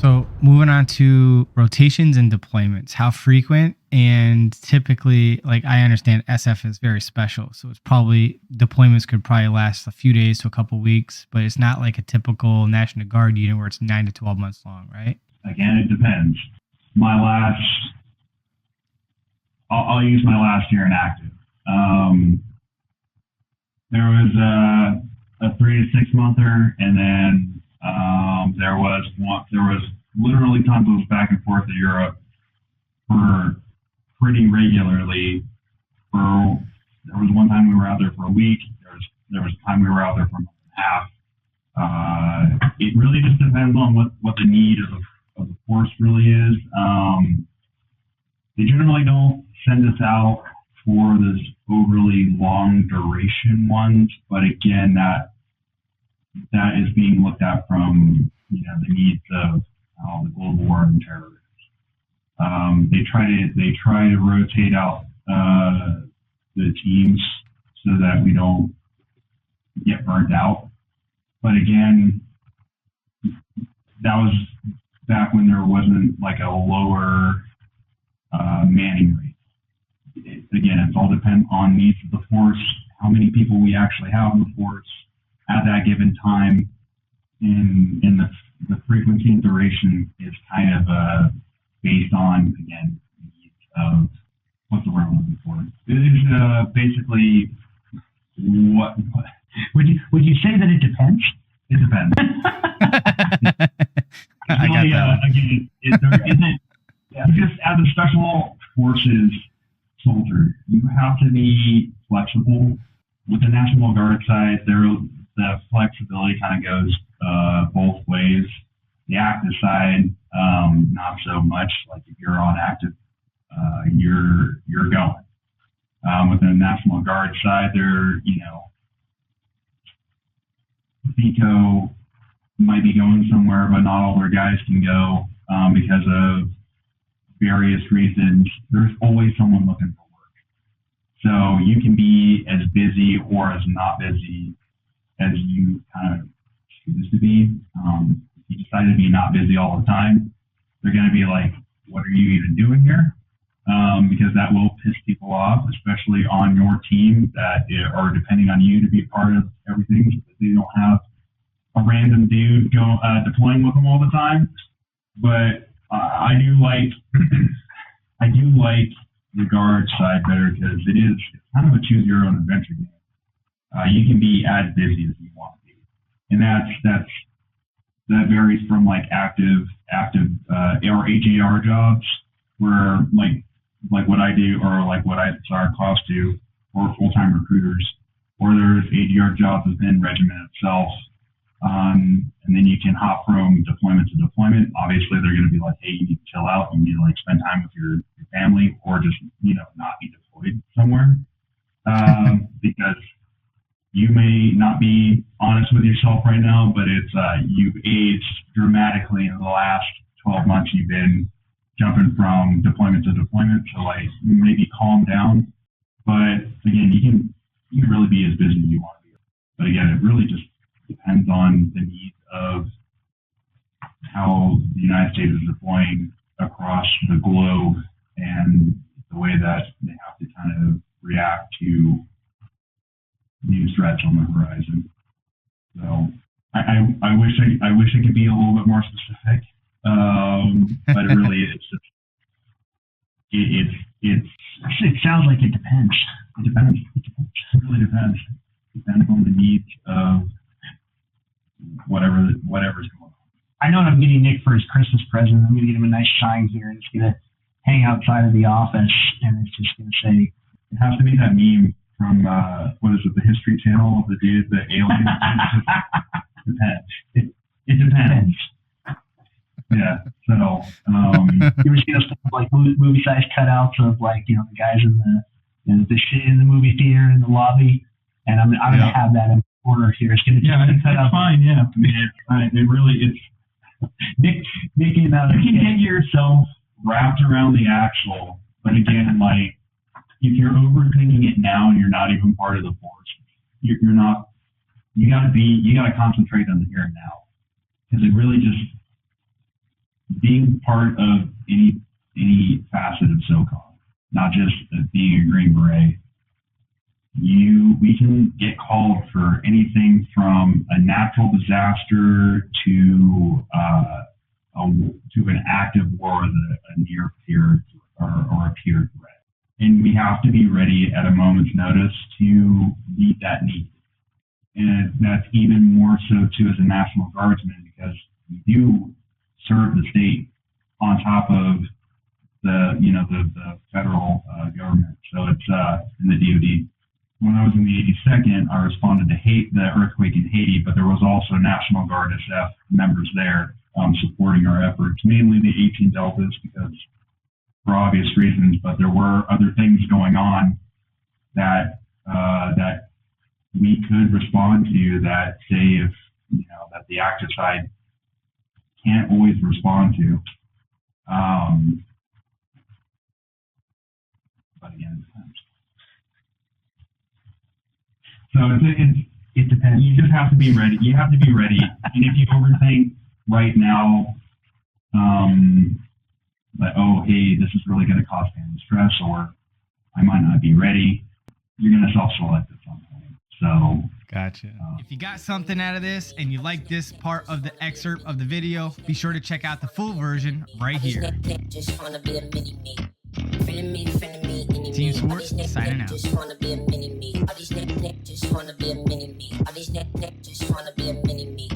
So moving on to rotations and deployments, how frequent and typically, like I understand SF is very special. So it's probably deployments could probably last a few days to a couple weeks, but it's not like a typical National Guard unit where it's 9 to 12 months long, right? Again, it depends. I'll use my last year in active. There was a 3 to 6 monther, and then there was literally tons of back and forth to Europe for pretty regularly. There was one time we were out there for a week. There was a time we were out there for a month and a half. It really just depends on what the need of the force really is. They generally don't send us out for those overly long duration ones, but again, that is being looked at from the needs of the global war on terror. They try to rotate out the teams so that we don't get burnt out. But again, that was back when there wasn't like a lower manning rate. Again, it's all dependent on needs of the force, how many people we actually have in the force at that given time, and the frequency and duration is kind of based on, again, needs of what's the word I'm looking for. It is basically what would you say that it depends? It depends. I got that. Again, there isn't. Just as a special forces soldier, you have to be flexible. With the National Guard side, the flexibility kind of goes both ways. The active side, not so much. Like if you're on active, you're going. With the National Guard side, FICO might be going somewhere, but not all their guys can go because of various reasons. There's always someone looking for work. So you can be as busy or as not busy as you kind of choose to be. If you decide to be not busy all the time, they're going to be like, what are you even doing here? Because that will piss people off, especially on your team that are depending on you to be part of everything. So they don't have a random dude deploying with them all the time. But I do like the guard side better because it's kind of a choose your own adventure game. You can be as busy as you want to be, and that varies from like active or AGR jobs where like what I do or like what Klaus do, or full-time recruiters, or there's AGR jobs within regiment itself. And then you can hop from deployment to deployment. Obviously, they're going to be like, hey, you need to chill out. You need to like spend time with your family, or just not be deployed somewhere because you may not be honest with yourself right now, but it's you've aged dramatically in the last 12 months. You've been jumping from deployment to deployment, so like maybe calm down. But again, you can really be as busy as you want to be. But again, it really just depends on the needs of how the United States is deploying across the globe and the way that they have to kind of react to new threats on the horizon. So I wish it could be a little bit more specific, but it really is. It sounds like it depends. It depends. It really depends. It depends on the needs of whatever's going on. I know what I'm getting Nick for his Christmas present. I'm going to get him a nice sign here, and it's going to hang outside of the office, and it's just going to say, it has to be that meme from, what is it, the History Channel of the dude, the alien. It depends. Yeah, so. You ever see those like movie-sized cutouts of like, the guys in the movie theater in the lobby? And I'm going to have that in the corner here. It's going to that's fine, yeah. I mean, it really, it's, Nick, you can get yourself wrapped around the axle, but again, like, if you're overthinking it now and you're not even part of the force, you're not, you got to concentrate on the here and now. Because it really just, being part of any facet of SOCOM, not just being a Green Beret, we can get called for anything from a natural disaster to an active war with a near peer or a peer threat. And we have to be ready at a moment's notice to meet that need. And that's even more so too as a National Guardsman, because we do serve the state on top of the federal government. So it's in the DoD. When I was in the 82nd, I responded to the earthquake in Haiti, but there was also National Guard SF members there supporting our efforts, mainly the 18 Deltas, because for obvious reasons. But there were other things going on that we could respond to that, say, if that the active side can't always respond to. But again, it depends. So it depends. You just have to be ready. You have to be ready. And if you overthink right now, that, oh, hey, this is really going to cause family stress, or I might not be ready, you're going to self-select at some point. So, gotcha. If you got something out of this and you like this part of the excerpt of the video, be sure to check out the full version right here. Team Swartz signing out. Just wanna be a mini me. All these just wanna be a mini me. All these just wanna be a mini me.